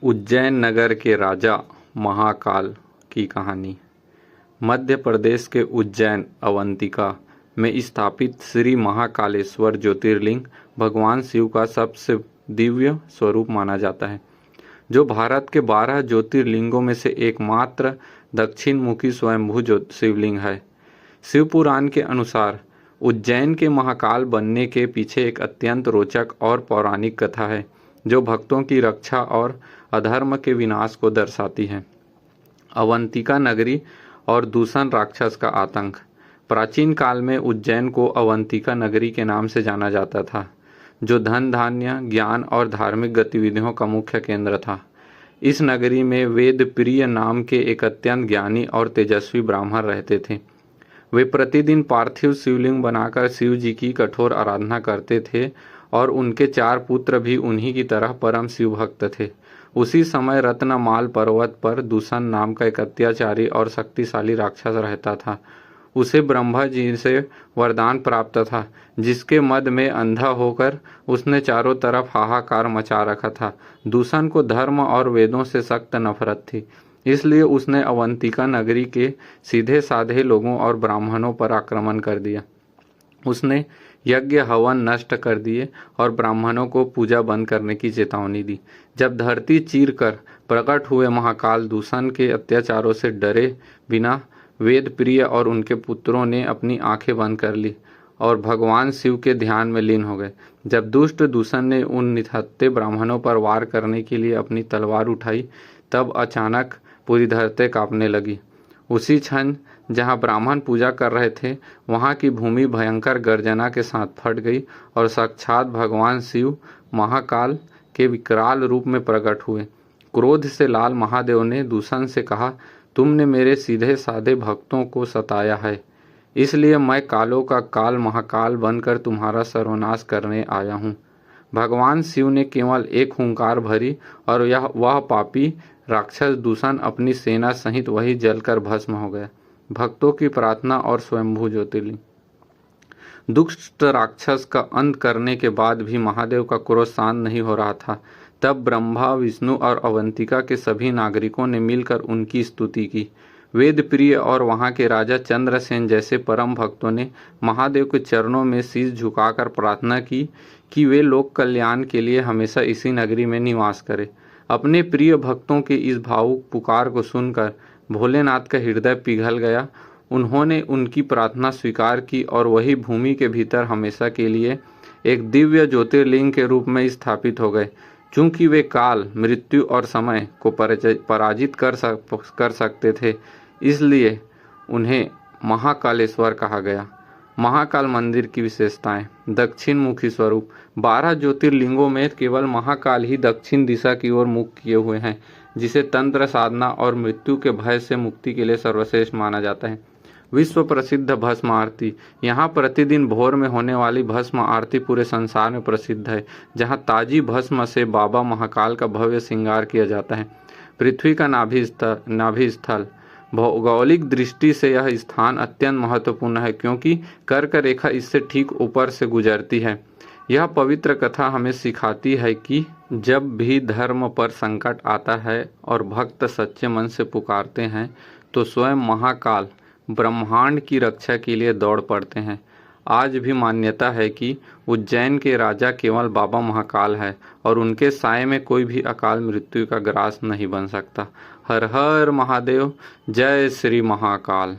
उज्जैन नगर के राजा महाकाल की कहानी। मध्य प्रदेश के उज्जैन अवंतिका में स्थापित श्री महाकालेश्वर ज्योतिर्लिंग भगवान शिव का सबसे दिव्य स्वरूप माना जाता है, जो भारत के 12 ज्योतिर्लिंगों में से एकमात्र दक्षिण मुखी स्वयंभू शिवलिंग है। शिव पुराण के अनुसार उज्जैन के महाकाल बनने के पीछे एक अत्यंत रोचक और पौराणिक कथा है, जो भक्तों की रक्षा और अधर्म के विनाश को दर्शाती है। अवंतिका नगरी और दूषण राक्षस का आतंक। प्राचीन काल में उज्जैन को अवंतिका नगरी के नाम से जाना जाता था, जो धन धान्य, ज्ञान और धार्मिक गतिविधियों का मुख्य केंद्र था। इस नगरी में वेद प्रिय नाम के एक अत्यंत ज्ञानी और तेजस्वी ब्राह्मण रहते थे। वे प्रतिदिन पार्थिव शिवलिंग बनाकर शिव जी की कठोर आराधना करते थे और उनके 4 पुत्र भी उन्हीं की तरह परम शिव भक्त थे। उसी समय रत्नमाल पर्वत पर दूषण नाम का एक अत्याचारी और शक्तिशाली राक्षस रहता था। उसे ब्रह्मा जी से वरदान प्राप्त था, जिसके मद में अंधा होकर उसने चारों तरफ हाहाकार मचा रखा था। दूषण को धर्म और वेदों से सख्त नफरत थी, इसलिए उसने अवंतिका नगरी के सीधे साधे लोगों और ब्राह्मणों पर आक्रमण कर दिया। उसने यज्ञ हवन नष्ट कर दिए और ब्राह्मणों को पूजा बंद करने की चेतावनी दी। जब धरती चीर कर प्रकट हुए महाकाल दूषण के अत्याचारों से डरे बिना वेद प्रिय और उनके पुत्रों ने अपनी आंखें बंद कर ली और भगवान शिव के ध्यान में लीन हो गए। जब दुष्ट दूषण ने उन निहत्थे ब्राह्मणों पर वार करने के लिए अपनी तलवार उठाई, तब अचानक पूरी धरती कांपने लगी। उसी क्षण जहाँ ब्राह्मण पूजा कर रहे थे, वहाँ की भूमि भयंकर गर्जना के साथ फट गई और साक्षात भगवान शिव महाकाल के विकराल रूप में प्रकट हुए। क्रोध से लाल महादेव ने दूषण से कहा, तुमने मेरे सीधे साधे भक्तों को सताया है, इसलिए मैं कालों का काल महाकाल बनकर तुम्हारा सर्वनाश करने आया हूँ। भगवान शिव ने केवल एक हुंकार भरी और वह पापी राक्षस दूषण अपनी सेना सहित वही जलकर भस्म हो गया। भक्तों की प्रार्थना और स्वयंभू ज्योतिर्लिंग। दुष्ट राक्षस का अंत करने के बाद भी महादेव का क्रोध शांत नहीं हो रहा था। तब ब्रह्मा, विष्णु और अवंतिका के सभी नागरिकों ने मिलकर उनकी स्तुति की। वेद प्रिय और वहां के राजा चंद्रसेन जैसे परम भक्तों ने महादेव के चरणों में शीश झुकाकर प्रार्थना की कि वे लोक कल्याण के लिए हमेशा इसी नगरी में निवास करें। अपने प्रिय भक्तों के इस भावुक पुकार को सुनकर भोलेनाथ का हृदय पिघल गया। उन्होंने उनकी प्रार्थना स्वीकार की और वही भूमि के भीतर हमेशा के लिए एक दिव्य ज्योतिर्लिंग के रूप में स्थापित हो गए। चूंकि वे काल, मृत्यु और समय को पराजित कर सकते थे, इसलिए उन्हें महाकालेश्वर कहा गया। महाकाल मंदिर की विशेषताएं। दक्षिण मुखी स्वरूप। 12 ज्योतिर्लिंगों में केवल महाकाल ही दक्षिण दिशा की ओर मुख किए हुए हैं, जिसे तंत्र साधना और मृत्यु के भय से मुक्ति के लिए सर्वश्रेष्ठ माना जाता है। विश्व प्रसिद्ध भस्म आरती। यहाँ प्रतिदिन भोर में होने वाली भस्म आरती पूरे संसार में प्रसिद्ध है, जहाँ ताजी भस्म से बाबा महाकाल का भव्य श्रृंगार किया जाता है। पृथ्वी का नाभि स्थल। भौगोलिक दृष्टि से यह स्थान अत्यंत महत्वपूर्ण है, क्योंकि कर्क रेखा इससे ठीक ऊपर से गुजरती है। यह पवित्र कथा हमें सिखाती है कि जब भी धर्म पर संकट आता है और भक्त सच्चे मन से पुकारते हैं, तो स्वयं महाकाल ब्रह्मांड की रक्षा के लिए दौड़ पड़ते हैं। आज भी मान्यता है कि उज्जैन के राजा केवल बाबा महाकाल है और उनके साए में कोई भी अकाल मृत्यु का ग्रास नहीं बन सकता। हर हर महादेव। जय श्री महाकाल।